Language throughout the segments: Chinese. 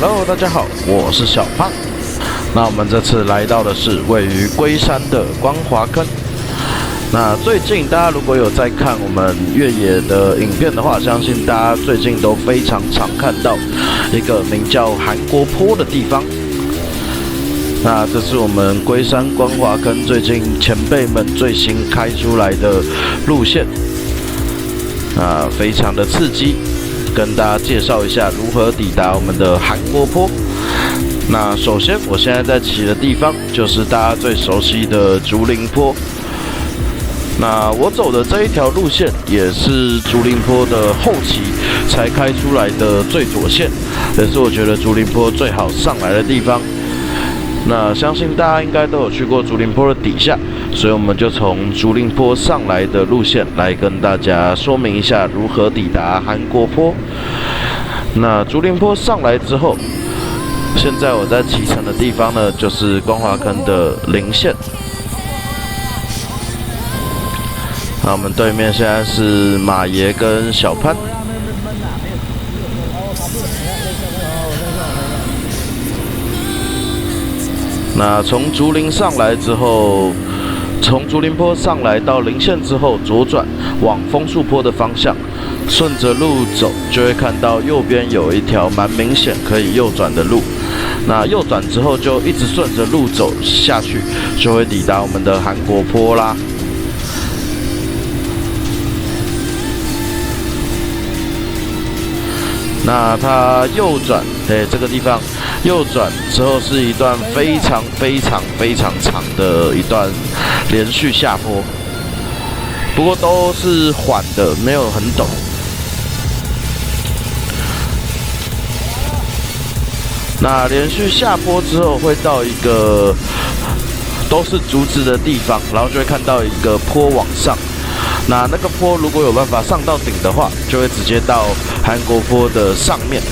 Hello， 大家好，我是小胖。那我们这次来到的是位于龟山的光华坑。那最近大家如果有在看我们越野的影片的话，相信大家最近都非常常看到一个名叫韩国坡的地方。那这是我们龟山光华坑最近前辈们最新开出来的路线，非常的刺激。跟大家介绍一下如何抵达我们的韩国坡。那首先，我现在在骑的地方就是大家最熟悉的竹林坡。那我走的这一条路线也是竹林坡的后期才开出来的最左线，也是我觉得竹林坡最好上来的地方。那相信大家应该都有去过竹林坡的底下，所以我们就从竹林坡上来的路线来跟大家说明一下如何抵达韩国坡。那竹林坡上来之后，现在我在启程的地方呢，就是光华坑的林线。那我们对面现在是马爷跟小潘。那从竹林上来之后，从竹林坡上来到林线之后，左转往枫树坡的方向，顺着路走，就会看到右边有一条蛮明显可以右转的路。那右转之后，就一直顺着路走下去，就会抵达我们的韩国坡啦。那它右转，这个地方右转之后是一段非常长的一段连续下坡，不过都是缓的，没有很陡。那连续下坡之后会到一个都是竹子的地方，然后就会看到一个坡往上。那个坡如果有办法上到顶的话，就会直接到韩国坡的上面。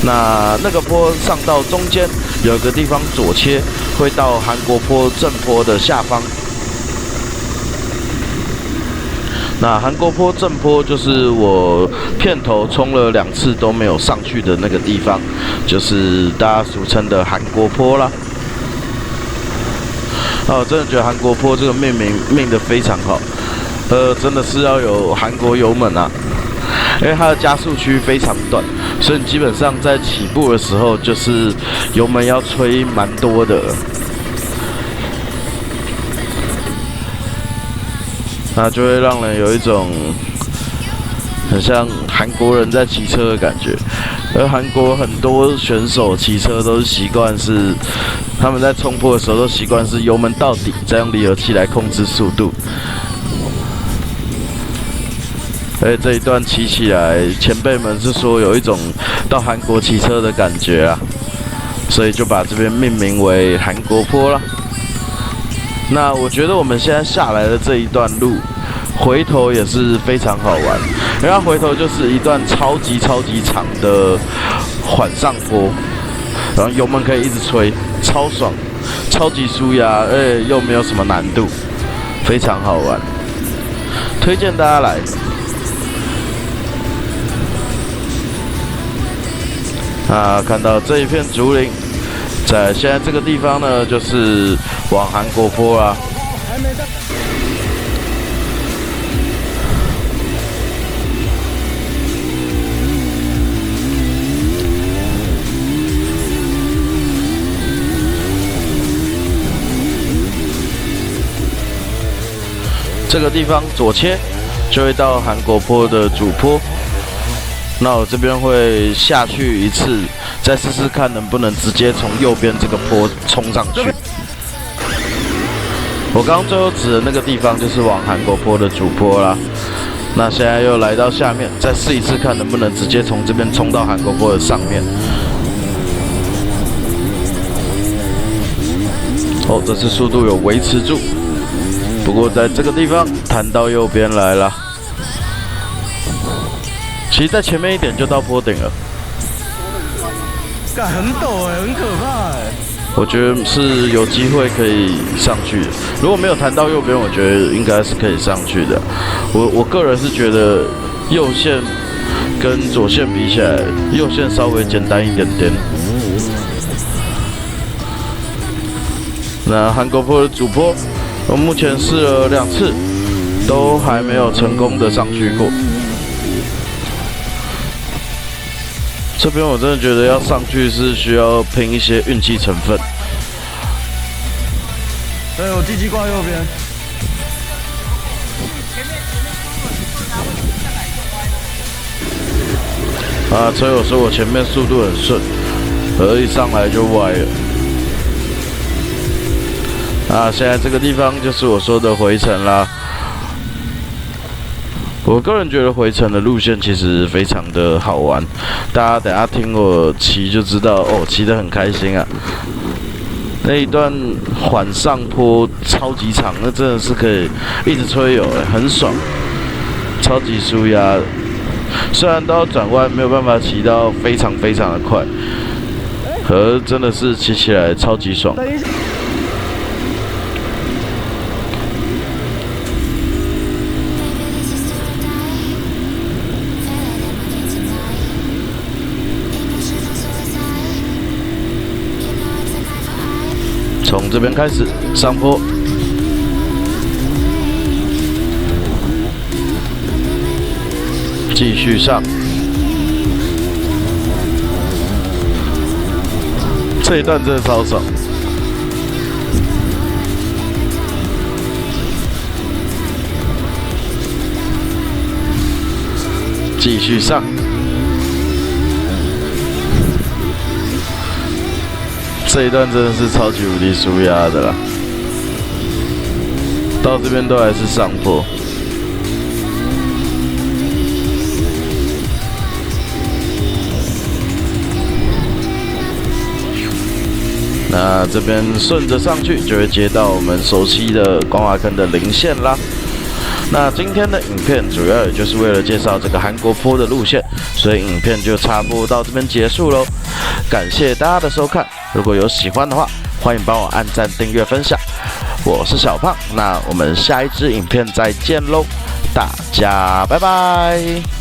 那个坡上到中间有一个地方左切，会到韩国坡正坡的下方。那韩国坡正坡就是我片头冲了2次都没有上去的那个地方，就是大家俗称的韩国坡啦。我真的觉得韩国坡这个命得非常好。真的是要有韩国油门啊，因为它的加速区非常短，所以你基本上在起步的时候就是油门要吹蛮多的。那就会让人有一种很像韩国人在骑车的感觉。而韩国很多选手骑车都是习惯是他们在冲坡的时候都习惯是油门到底，再用离合器来控制速度。而且这一段骑起来，前辈们是说有一种到韩国骑车的感觉啊，所以就把这边命名为韩国坡啦。那我觉得我们现在下来的这一段路，回头也是非常好玩，因为它回头就是一段超级长的缓上坡，然后油门可以一直吹，超爽，超级舒压，而且又没有什么难度，非常好玩，推荐大家来。看到这一片竹林，在现在这个地方呢，就是往韩国坡啦。这个地方左切就会到韩国坡的主坡。那我这边会下去一次，再试试看能不能直接从右边这个坡冲上去。我刚刚最后指的那个地方就是往韩国坡的主坡啦。那现在又来到下面，再试一次看能不能直接从这边冲到韩国坡的上面。这次速度有维持住，不过在这个地方弹到右边来了。其实，在前面一点就到坡顶了。很陡很可怕我觉得是有机会可以上去的。如果没有弹到右边，我觉得应该是可以上去的。我个人是觉得右线跟左线比起来，右线稍微简单一点点。那韩国坡的主坡，我目前试了2次，都还没有成功的上去过。这边我真的觉得要上去是需要拼一些运气成分。对，我鸡鸡挂右边。啊，所以我说我前面速度很顺，而一上来就歪了。啊，现在这个地方就是我说的回程啦。我个人觉得回程的路线其实非常的好玩，大家等下听我骑就知道哦，骑得很开心啊。那一段缓上坡超级长，那真的是可以一直吹油，很爽，超级舒压的。虽然都要转弯，没有办法骑到非常非常的快，可真的是骑起来超级爽。从这边开始上坡，继续上。这一段真的超爽。继续上。这一段真的是超级无敌舒压的啦，到这边都还是上坡。那这边顺着上去就会接到我们熟悉的光华坑的零线啦。那今天的影片主要也就是为了介绍这个韩国坡的路线，所以影片就插播到这边结束喽。感谢大家的收看，如果有喜欢的话，欢迎帮我按赞、订阅、分享。我是小胖，那我们下一支影片再见喽，大家拜拜。